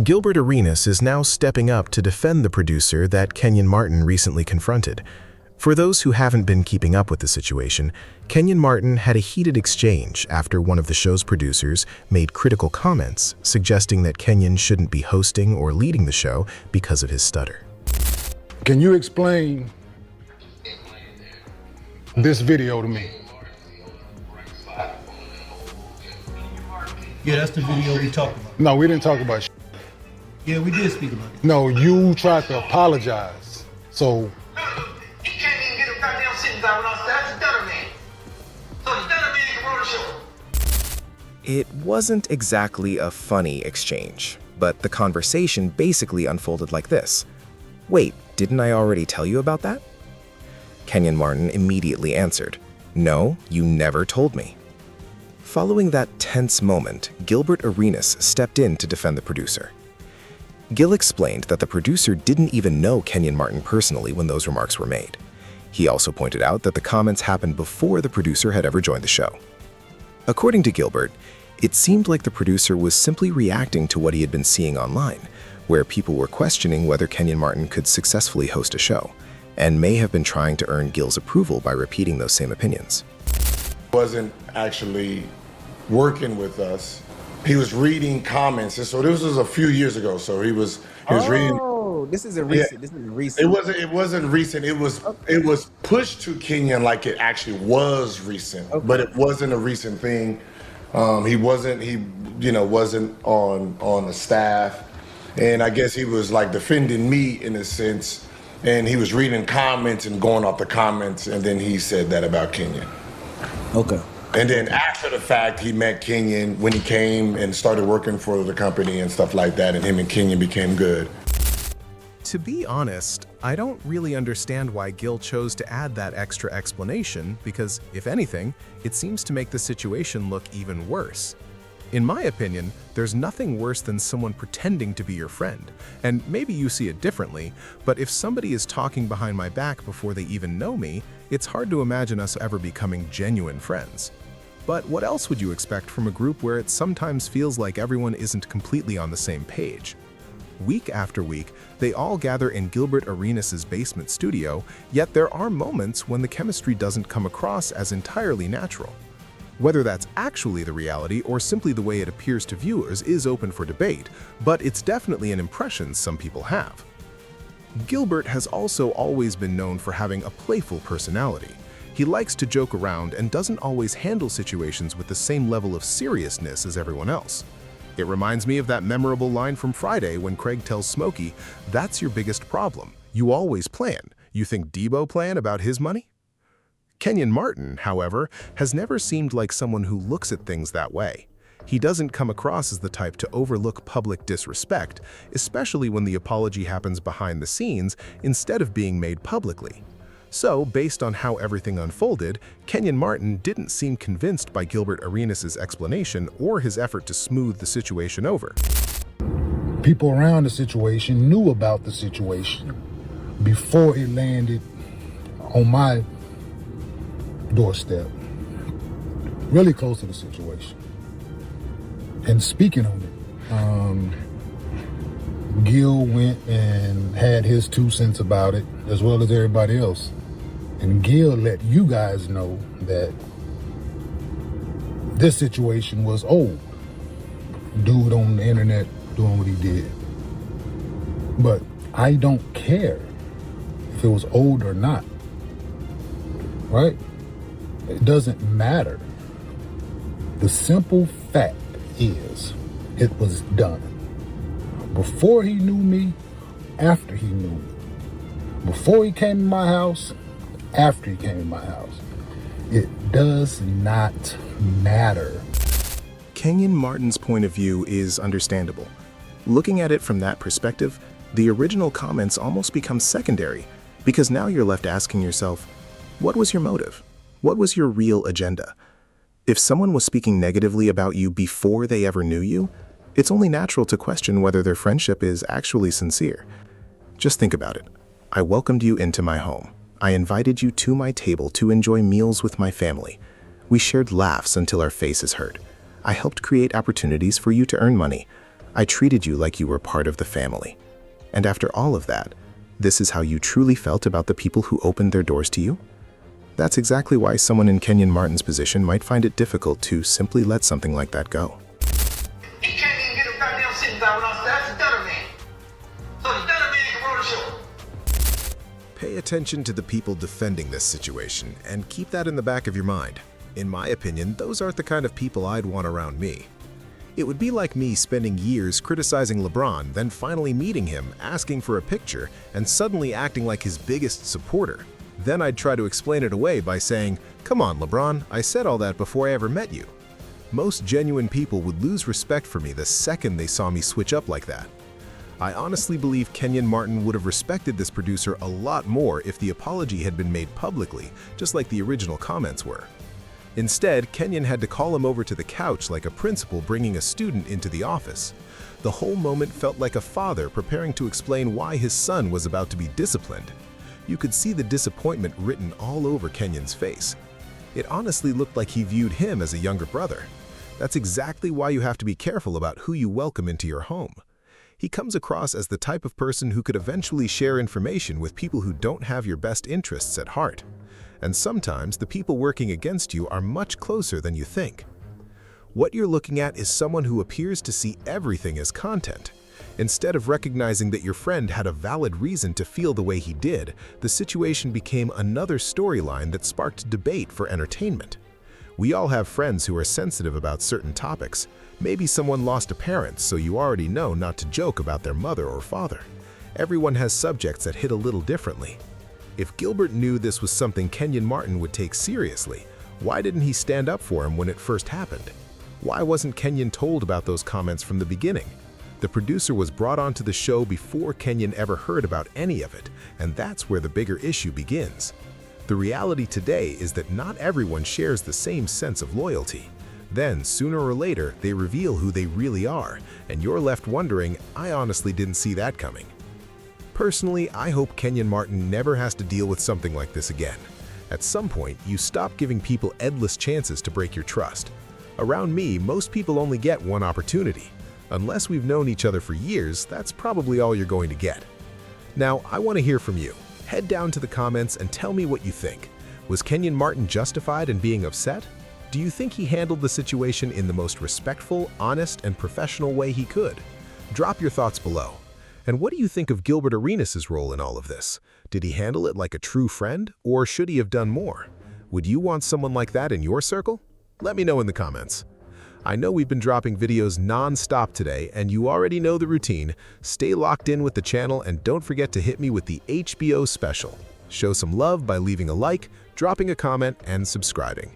Gilbert Arenas is now stepping up to defend the producer that Kenyon Martin recently confronted. For those who haven't been keeping up with the situation, Kenyon Martin had a heated exchange after one of the show's producers made critical comments suggesting that Kenyon shouldn't be hosting or leading the show because of his stutter. Can you explain this video to me? Yeah, that's the video we talked about. No, we didn't talk about shit. Yeah, we did speak about it. No, you tried to apologize. So He can't even get a goddamn sentence out without that's the stutter man. So the stutter man can run the show. It wasn't exactly a funny exchange, but the conversation basically unfolded like this. Wait, didn't I already tell you about that? Kenyon Martin immediately answered, No, you never told me. Following that tense moment, Gilbert Arenas stepped in to defend the producer. Gil explained that the producer didn't even know Kenyon Martin personally when those remarks were made. He also pointed out that the comments happened before the producer had ever joined the show. According to Gilbert, it seemed like the producer was simply reacting to what he had been seeing online, where people were questioning whether Kenyon Martin could successfully host a show, and may have been trying to earn Gil's approval by repeating those same opinions. Wasn't actually working with us. He was reading comments, and so this was a few years ago. So he was reading. Oh, this isn't recent. Yeah. This isn't recent. It wasn't recent. It was pushed to Kenyon like it actually was recent, Okay. but it wasn't a recent thing. He wasn't on the staff, and I guess he was like defending me in a sense, and he was reading comments and going off the comments, and then he said that about Kenyon. Okay. And then after the fact, he met Kenyon when he came and started working for the company and stuff like that, and him and Kenyon became good. To be honest, I don't really understand why Gil chose to add that extra explanation because, if anything, it seems to make the situation look even worse. In my opinion, there's nothing worse than someone pretending to be your friend, and maybe you see it differently, but if somebody is talking behind my back before they even know me, it's hard to imagine us ever becoming genuine friends. But what else would you expect from a group where it sometimes feels like everyone isn't completely on the same page? Week after week, they all gather in Gilbert Arenas' basement studio, yet there are moments when the chemistry doesn't come across as entirely natural. Whether that's actually the reality or simply the way it appears to viewers is open for debate, but it's definitely an impression some people have. Gilbert has also always been known for having a playful personality. He likes to joke around and doesn't always handle situations with the same level of seriousness as everyone else. It reminds me of that memorable line from Friday when Craig tells Smokey, "That's your biggest problem. You always plan. You think Debo plan about his money?" Kenyon Martin, however, has never seemed like someone who looks at things that way. He doesn't come across as the type to overlook public disrespect, especially when the apology happens behind the scenes instead of being made publicly. So, based on how everything unfolded, Kenyon Martin didn't seem convinced by Gilbert Arenas' explanation or his effort to smooth the situation over. people around the situation knew about the situation before it landed on my doorstep, really close to the situation. And speaking on it, Gil went and had his 2 cents about it, as well as everybody else. And Gil let you guys know that this situation was old. Dude on the internet doing what he did. But I don't care if it was old or not, right? It doesn't matter. The simple fact is, it was done. Before he knew me, after he knew me. Before he came to my house, after he came to my house. It does not matter. Kenyon Martin's point of view is understandable. Looking at it from that perspective, the original comments almost become secondary, because now you're left asking yourself, what was your motive? What was your real agenda? If someone was speaking negatively about you before they ever knew you, it's only natural to question whether their friendship is actually sincere. Just think about it. I welcomed you into my home. I invited you to my table to enjoy meals with my family. We shared laughs until our faces hurt. I helped create opportunities for you to earn money. I treated you like you were part of the family. And after all of that, this is how you truly felt about the people who opened their doors to you? That's exactly why someone in Kenyon Martin's position might find it difficult to simply let something like that go. He can't even get a goddamn sentence out without that's the Dunner man. So the Dunner man can run the show. Pay attention to the people defending this situation and keep that in the back of your mind. In my opinion, those aren't the kind of people I'd want around me. It would be like me spending years criticizing LeBron, then finally meeting him, asking for a picture, and suddenly acting like his biggest supporter. Then I'd try to explain it away by saying, "Come on, LeBron, I said all that before I ever met you." Most genuine people would lose respect for me the second they saw me switch up like that. I honestly believe Kenyon Martin would have respected this producer a lot more if the apology had been made publicly, just like the original comments were. Instead, Kenyon had to call him over to the couch like a principal bringing a student into the office. The whole moment felt like a father preparing to explain why his son was about to be disciplined. You could see the disappointment written all over Kenyon's face. It honestly looked like he viewed him as a younger brother. That's exactly why you have to be careful about who you welcome into your home. He comes across as the type of person who could eventually share information with people who don't have your best interests at heart. And sometimes the people working against you are much closer than you think. What you're looking at is someone who appears to see everything as content. Instead of recognizing that your friend had a valid reason to feel the way he did, the situation became another storyline that sparked debate for entertainment. We all have friends who are sensitive about certain topics. Maybe someone lost a parent, so you already know not to joke about their mother or father. Everyone has subjects that hit a little differently. If Gilbert knew this was something Kenyon Martin would take seriously, why didn't he stand up for him when it first happened? Why wasn't Kenyon told about those comments from the beginning? The producer was brought onto the show before Kenyon ever heard about any of it, and that's where the bigger issue begins. The reality today is that not everyone shares the same sense of loyalty. Then, sooner or later, they reveal who they really are, and you're left wondering, I honestly didn't see that coming. Personally, I hope Kenyon Martin never has to deal with something like this again. At some point, you stop giving people endless chances to break your trust. Around me, most people only get one opportunity. Unless we've known each other for years, that's probably all you're going to get. Now, I want to hear from you. Head down to the comments and tell me what you think. Was Kenyon Martin justified in being upset? Do you think he handled the situation in the most respectful, honest, and professional way he could? Drop your thoughts below. And what do you think of Gilbert Arenas' role in all of this? Did he handle it like a true friend, or should he have done more? Would you want someone like that in your circle? Let me know in the comments. I know we've been dropping videos non-stop today, and you already know the routine. Stay locked in with the channel, and don't forget to hit me with the HBO special. Show some love by leaving a like, dropping a comment, and subscribing.